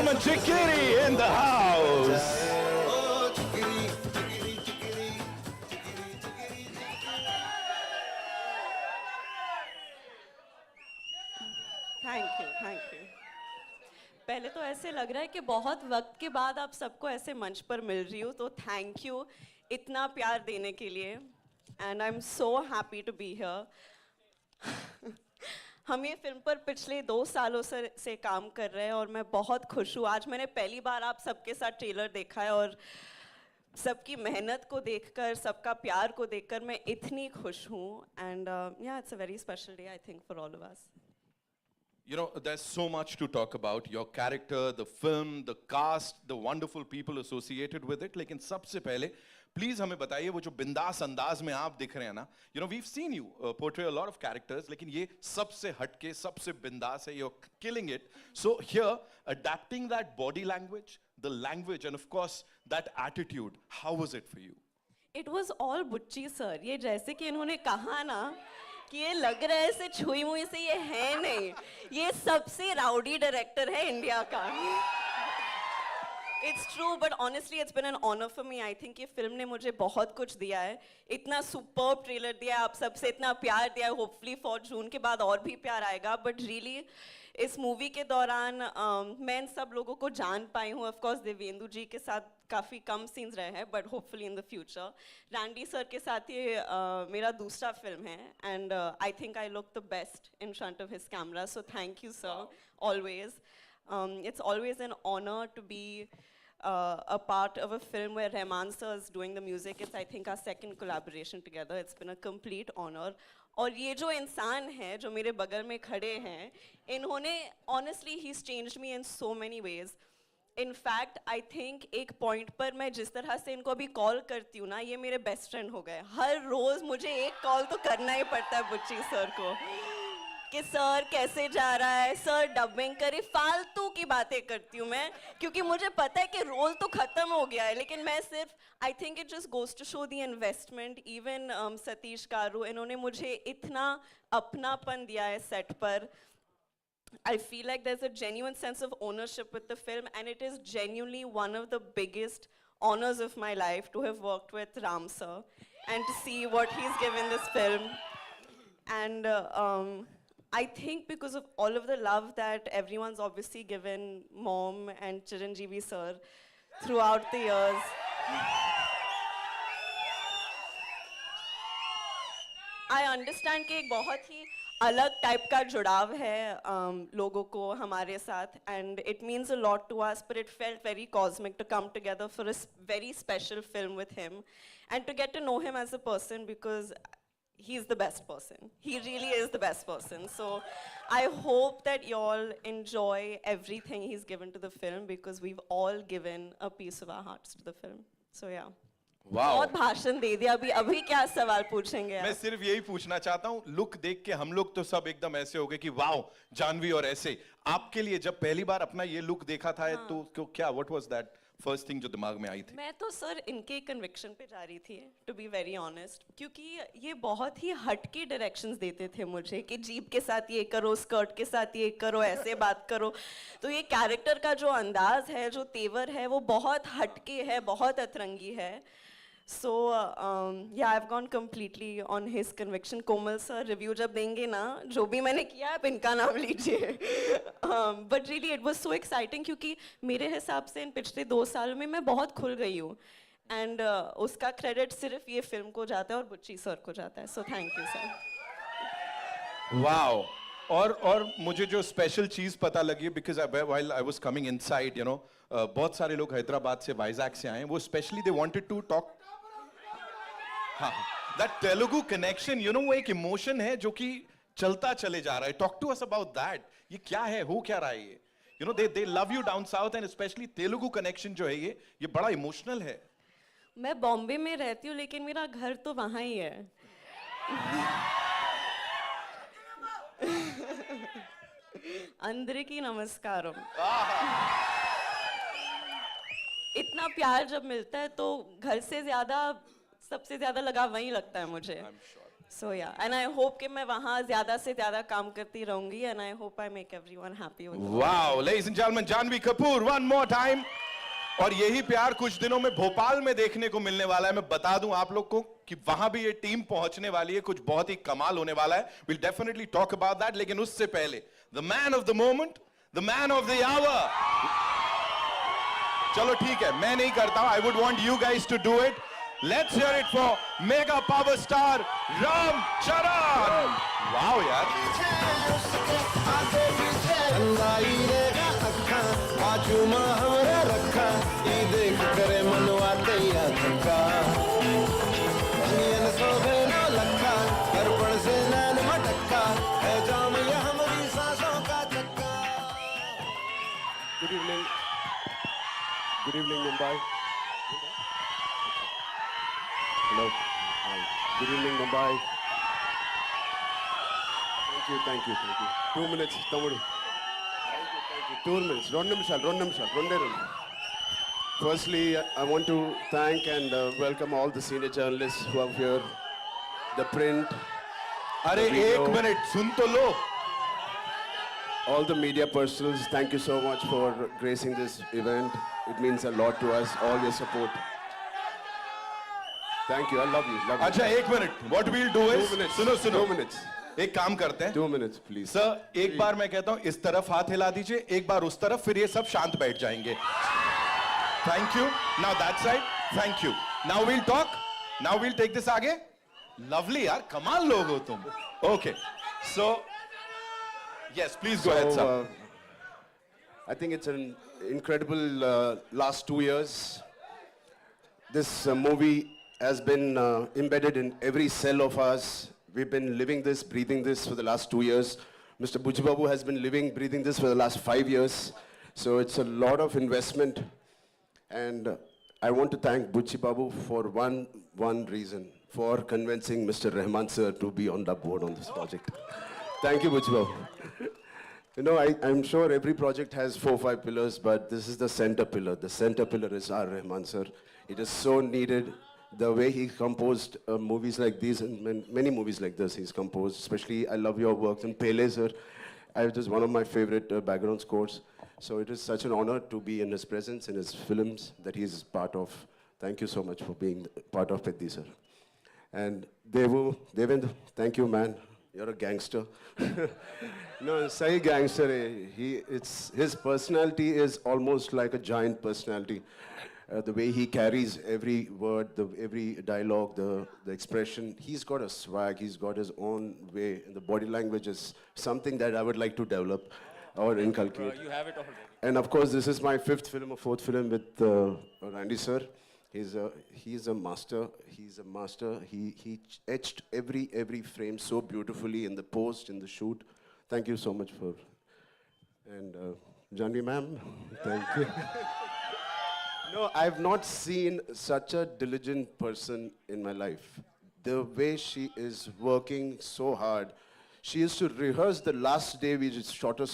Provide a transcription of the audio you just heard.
gentlemen, Chikiri in the house. Thank you. पहले तो ऐसे लग रहा है कि बहुत वक्त के बाद आप सबको ऐसे मंच पर मिल रही हूँ, तो थैंक यू इतना प्यार देने के लिए, and I am so happy to be here. हम ये फिल्म पर पिछले 2 सालों से काम कर रहे हैं और मैं बहुत खुश हूँ। आज मैंने पहली बार आप सबके साथ ट्रेलर देखा है और सबकी मेहनत को देखकर, सबका प्यार को देखकर मैं इतनी खुश हूँ, एंड या it's a very special day I think for all of us. You know, there's so much to talk about. Your character, the film, the cast, the wonderful people associated with it. लेकिन सबसे पहले please हमें बताइए वो जो बिंदास अंदाज में आप दिख रहे हैं ना, we've seen you portray a lot of characters, लेकिन ये सबसे हटके, सबसे बिंदास है. You're killing it. So here, adapting that body language, the language, and of course that attitude, how was it for you? It was all बुच्ची sir. ये जैसे कि इन्होंने कहा ना कि ये लग रहा है ऐसे छुई मुई से, ये है नहीं. ये सबसे राउडी डायरेक्टर है इंडिया का. It's true, but honestly, it's been an honor for me. I think ये फिल्म ने मुझे बहुत कुछ दिया है. इतना superb ट्रेलर दिया है, आप सबसे इतना प्यार दिया है. Hopefully for जून के बाद और भी प्यार आएगा. But really, इस मूवी के दौरान मैं इन सब लोगों को जान पाई हूँ. Of course, देवेंदु जी के साथ काफ़ी कम सीन्स रहे हैं, but hopefully in the future. Randy sir के साथ ये मेरा दूसरा फिल्म है, and I think I look the best in front of his camera. So thank you, sir. Always. It's always an honor to be a part of a film where Rahman sir is doing the music. It's, I think, our second collaboration together. It's been a complete honor. और ये जो इंसान है जो मेरे बगल में खड़े हैं, इन्होंने honestly he's changed me in so many ways. In fact, I think एक पॉइंट पर मैं जिस तरह से इनको अभी कॉल करती हूँ ना, ये मेरे बेस्ट फ्रेंड हो गए. हर रोज मुझे एक कॉल तो करना ही पड़ता है बुच्ची सर को कि सर कैसे जा रहा है, सर डबिंग करे. फालतू की बातें करती हूँ मैं, क्योंकि मुझे पता है कि रोल तो खत्म हो गया है, लेकिन मैं सिर्फ I think it just goes to show the investment. Even Satish Karu, इन्होंने मुझे इतना अपनापन दिया है सेट पर. I feel like there's a genuine sense of ownership with the film, and it is genuinely one of the biggest honors of my life to have worked with Ram sir and to see what he's given this film. And I think because of all of the love that everyone's obviously given Mom and Chiranjeevi sir throughout the years, I understand कि एक बहुत ही अलग type का जुड़ाव है लोगों को हमारे साथ, and it means a lot to us, but it felt very cosmic to come together for a very special film with him and to get to know him as a person, because he's the best person. He really is the best person. So I hope that you all enjoy everything he's given to the film, because we've all given a piece of our hearts to the film. So yeah. बहुत भाषण दे दिया. अभी क्या सवाल पूछेंगे आप? मैं सिर्फ यही पूछना चाहता हूँ, लुक देख के हम लोग तो सब एकदम ऐसे हो गए कि वाओ जानवी. और ऐसे आपके लिए जब पहली बार अपना ये लुक देखा था, हाँ. तो क्या what was that first thing जो दिमाग में आई थी? मैं तो सर इनके कन्विक्शन पे जा रही थी, टू बी वेरी ऑनेस्ट, क्योंकि ये बहुत ही हटके डायरेक्शंस देते थे मुझे कि जीप के साथ ये करो, स्कर्ट के साथ ये करो, ऐसे बात करो. तो ये कैरेक्टर का जो अंदाज है, जो तेवर है, वो बहुत हटके है, बहुत अतरंगी है. So yeah, I've gone completely on his conviction. Komal sir review जब देंगे ना, जो भी मैंने किया आप इनका नाम लीजिए. But really it was so exciting, क्योंकि मेरे हिसाब से इन पिछले 2 सालों में मैं बहुत खुल गई हूँ, and उसका क्रेडिट सिर्फ ये फिल्म को जाता है और बुच्ची सर को जाता है. So thank you sir. Wow. और मुझे जो स्पेशल चीज पता लगी, because while I was coming inside, you know, बहुत सारे लोग हैदराबाद से, वाइजैक से आए हैं. वो specially they wanted to talk. हाँ, that Telugu connection, you know, वो एक इमोशन है जो कि चलता चले जा रहा है. Talk to us about that. ये क्या है, हो क्या रहा है ये? You know, they love you down south, and especially Telugu connection जो है ये बड़ा इमोशनल है. मैं बॉम्बे में रहती हूँ, लेकिन मेरा घर तो वहाँ ही है. अंदरिकी नमस्कारम. इतना प्यार जब मिलता है तो घर से ज्यादा, सबसे ज्यादा लगाव वहीं लगता है मुझे. So yeah, and I hope कि मैं वहाँ ज़्यादा से ज़्यादा काम करती रहूँगी, and I hope I make everyone happy with it. Wow, ladies and gentlemen, Janhvi Kapoor, one more time. और यही प्यार कुछ दिनों में भोपाल में देखने को मिलने वाला है। मैं बता दूं आप लोग को कि वहां भी ये टीम पहुंचने वाली है, कुछ बहुत ही कमाल होने वाला है। We'll definitely talk about that, लेकिन उससे पहले the man of the moment, the man of the hour. चलो ठीक है, मैं नहीं करता हूं। I would want you guys to do it. Let's hear it for mega power star Ram Charan. Wow यार। बाजू में हमरा रखा ई देख करे मनवा तैया धक्का नियन सोभे न लखा दर्पण से नैन मटक्का है जाम ये हमारी सांसों का चक्का। Good evening Mumbai. Hello. Hi. Good evening Mumbai. Thank you. 2 minutes, Tamudu. Thank you. 2 minutes. Two నిమిషాలు. Firstly, I want to thank and welcome all the senior journalists who are here. The print, अरे the video, एक minute सुन तो लो। all the media personals, thank you so much for gracing this event. It means a lot to us, all your support. Thank you, I love you. अच्छा एक minute, what we'll do is 2 minutes. सुनो 2 minutes. एक काम करते हैं 2 minutes, please. Sir, एक बार मैं कहता हूं इस तरफ हाथ हिला दीजिए, एक बार उस तरफ, फिर ये सब शांत बैठ जाएंगे। Thank you. Now that side, thank you. Now we'll talk, now we'll take this आगे। लवली यार, कमाल लोग हो तुम। Okay, so yes please go ahead sir. I think it's an incredible last 2 years. This movie has been embedded in every cell of us. We've been living this, breathing this for the last 2 years. Mr. Bujjibabu has been living, breathing this for the last 5 years. So it's a lot of investment. And I want to thank Bujjibabu for one reason, for convincing Mr. Rahman sir to be on the board on this project. Thank you, Bujjibabu. You know, I'm sure every project has 4-5 pillars, but this is the center pillar. The center pillar is R. Rahman sir. It is so needed. The way he composed movies like these and many movies like this he's composed, especially I love your works. And Pele sir, it is one of my favorite background scores. So it is such an honor to be in his presence, in his films that he's part of. Thank you so much for being part of Peddi sir. And Devendra, thank you man. You're a gangster. No, Sai gangster. His personality is almost like a giant personality. The way he carries every word, every dialogue, the expression, he's got a swag, he's got his own way. And the body language is something that I would like to develop or inculcate. You have it already. And of course, this is my 5th film or 4th film with Randy sir. He's a master. He's a master. He etched every frame so beautifully in the post, in the shoot. Thank you so much for. And Janhvi ma'am, thank you. No, I've not seen such a diligent person in my life. The way she is working so hard. She used to rehearse the last day we just shot a